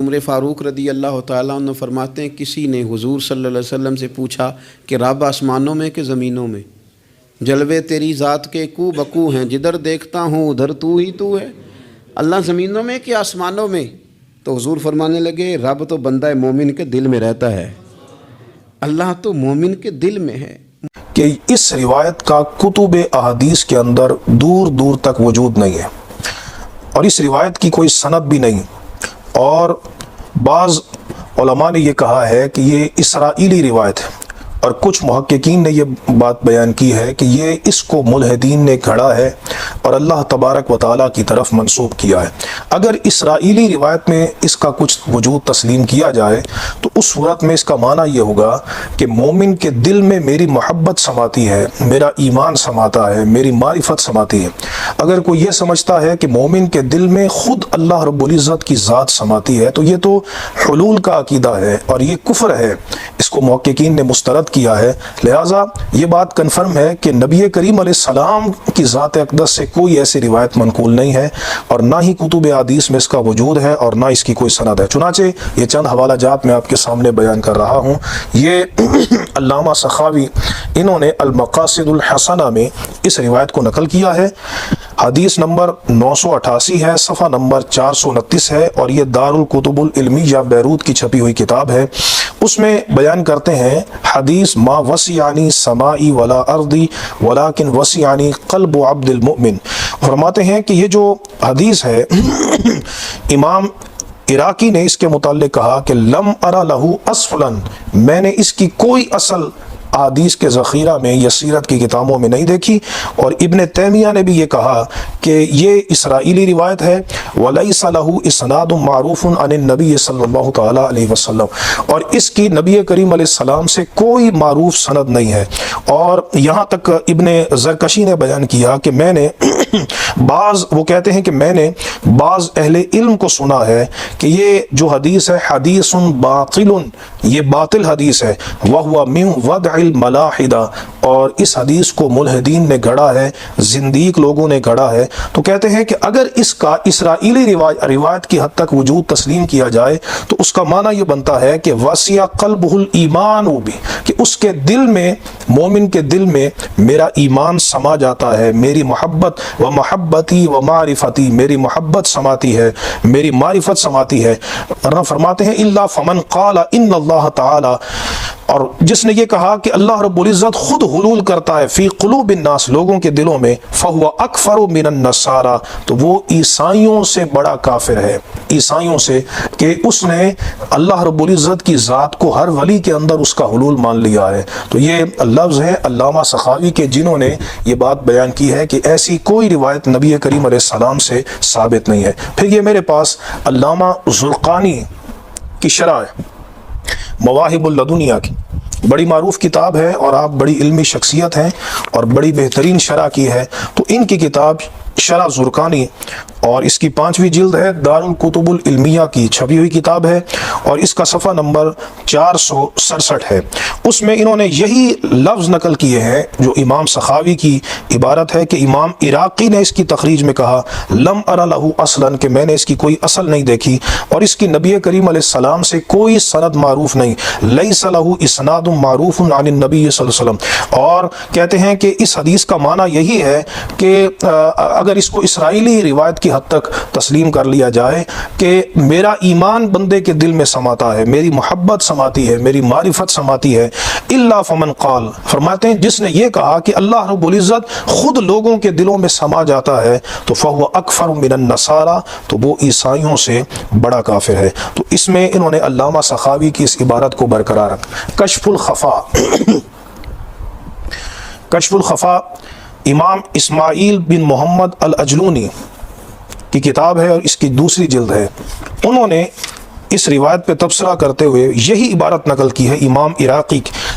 عمر فاروق رضی اللہ تعالیٰ عنہ فرماتے ہیں کسی نے حضور صلی اللہ علیہ وسلم سے پوچھا کہ رب آسمانوں میں کہ زمینوں میں؟ جلوے تیری ذات کے کو بکو ہیں، جدھر دیکھتا ہوں ادھر تو ہی تو ہے۔ اللہ زمینوں میں کہ آسمانوں میں؟ تو حضور فرمانے لگے رب تو بندہ مومن کے دل میں رہتا ہے، اللہ تو مومن کے دل میں ہے۔ کہ اس روایت کا کتب احادیث کے اندر دور دور تک وجود نہیں ہے، اور اس روایت کی کوئی سند بھی نہیں، اور بعض علماء نے یہ کہا ہے کہ یہ اسرائیلی روایت ہے، اور کچھ محققین نے یہ بات بیان کی ہے کہ یہ اس کو ملحدین نے گھڑا ہے اور اللہ تبارک و تعالیٰ کی طرف منسوب کیا ہے۔ اگر اسرائیلی روایت میں اس کا کچھ وجود تسلیم کیا جائے تو اس صورت میں اس کا معنی یہ ہوگا کہ مومن کے دل میں میری محبت سماتی ہے، میرا ایمان سماتا ہے، میری معرفت سماتی ہے۔ اگر کوئی یہ سمجھتا ہے کہ مومن کے دل میں خود اللہ رب العزت کی ذات سماتی ہے تو یہ تو حلول کا عقیدہ ہے اور یہ کفر ہے، اس کو محققین نے مسترد کیا ہے۔ لہٰذا یہ بات کنفرم ہے کہ نبی کریم علیہ السلام کی ذات اقدس سے کوئی ایسی روایت منقول نہیں ہے، اور نہ ہی کتب حدیث میں اس کا وجود ہے اور نہ اس کی کوئی سند ہے۔ چنانچہ یہ چند حوالہ جات میں آپ کے سامنے بیان کر رہا ہوں۔ یہ علامہ سخاوی انہوں نے المقاصد الحسنہ میں اس روایت کو نقل کیا ہے۔ حدیث نمبر 988 ہے، صفحہ نمبر 429 ہے، اور یہ دار الکتب العلمیہ بیروت کی چھپی ہوئی کتاب ہے۔ اس میں بیان کرتے ہیں حدیث ما وسعنی سمائی ولا ارضی ولیکن وسعنی قلب عبد المؤمن۔ فرماتے ہیں کہ یہ جو حدیث ہے امام عراقی نے اس کے متعلق کہا کہ لم ارى له اصلا، میں نے اس کی کوئی اصل حدیث کے ذخیرہ میں یا سیرت کی کتابوں میں نہیں دیکھی۔ اور ابن تیمیہ نے بھی یہ کہا کہ یہ اسرائیلی روایت ہے، وَلَيْسَ لَهُ إِسْنَادٌ مَعْرُوفٌ عَنِ النَّبِيِّ صلی اللہ تعالیٰ علیہ وسلم، اور اس کی نبی کریم علیہ السلام سے کوئی معروف سند نہیں ہے۔ اور یہاں تک ابن زرکشی نے بیان کیا کہ میں نے وہ کہتے ہیں کہ میں نے بعض اہل علم کو سنا ہے کہ یہ جو حدیث ہے حدیث باطل، یہ باطل حدیث ہے، وَهُوَ مِنْ وَضْعِ الْمَلَاحِدَةِ، اور اس حدیث کو ملحدین نے گھڑا ہے، زندیق لوگوں نے گھڑا ہے۔ تو کہتے ہیں کہ اگر اس کا اسرائیلی روایت کی حد تک وجود تسلیم کیا جائے تو اس کا معنی یہ بنتا ہے کہ وَسِعَ قَلْبُهُ الْإِيمَانُ بِهِ، کہ اس کے دل میں، مومن کے دل میں میرا ایمان سما جاتا ہے، میری محبت و محبتی و معرفتی، میری محبت سماتی ہے، میری معرفت سماتی ہے۔ ورنہ فرماتے ہیں الا فمن قال ان اللہ تعالی، اور جس نے یہ کہا کہ اللہ رب العزت خود حلول کرتا ہے فی قلوب الناس، لوگوں کے دلوں میں، فہو اکفر من النصارى، تو وہ عیسائیوں سے بڑا کافر ہے، عیسائیوں سے، کہ اس نے اللہ رب العزت کی ذات کو ہر ولی کے اندر اس کا حلول مان لیا ہے۔ تو یہ لفظ ہے علامہ سخاوی کے، جنہوں نے یہ بات بیان کی ہے کہ ایسی کوئی روایت نبی کریم علیہ السلام سے ثابت نہیں ہے۔ پھر یہ میرے پاس علامہ زرقانی کی شرح ہے، مواہب اللدنیہ کی، بڑی معروف کتاب ہے، اور آپ بڑی علمی شخصیت ہیں اور بڑی بہترین شرح کی ہے، تو ان کی کتاب شرح زرقانی، اور اس کی 5ویں جلد ہے، دار الکتب العلمیہ کی چھپی ہوئی کتاب ہے، اور اس کا صفحہ نمبر 467 ہے۔ اس میں انہوں نے یہی لفظ نقل کیے ہیں جو امام سخاوی کی عبارت ہے، کہ امام عراقی نے اس کی تخریج میں کہا لم ارى له اصلا، کہ میں نے اس کی کوئی اصل نہیں دیکھی، اور اس کی نبی کریم علیہ السلام سے کوئی سند معروف نہیں، لیس له اسناد معروف عن النبی صلی اللہ علیہ وسلم۔ اور کہتے ہیں کہ اس حدیث کا معنی یہی ہے کہ اگر اس کو اسرائیلی روایت کی حد تک تسلیم کر لیا جائے کہ میرا ایمان بندے کے دل میں سماتا ہے، میری محبت سماتی ہے، میری معرفت سماتی ہے، الا فمن قال، فرماتے ہیں جس نے یہ کہا کہ اللہ رب العزت خود لوگوں کے دلوں میں سما جاتا ہے، تو فهو اکفر من النصارى، تو وہ عیسائیوں سے بڑا کافر ہے۔ تو اس میں انہوں نے علامہ سخاوی کی اس عبارت کو برقرار رکھا۔ کشف الخفا، کشف الخفا امام اسماعیل بن محمد العجلونی کی کتاب ہے، اور اس کی 2 جلد ہے۔ انہوں نے اس روایت پہ تبصرہ کرتے ہوئے یہی عبارت نقل کی ہے امام عراقی کی،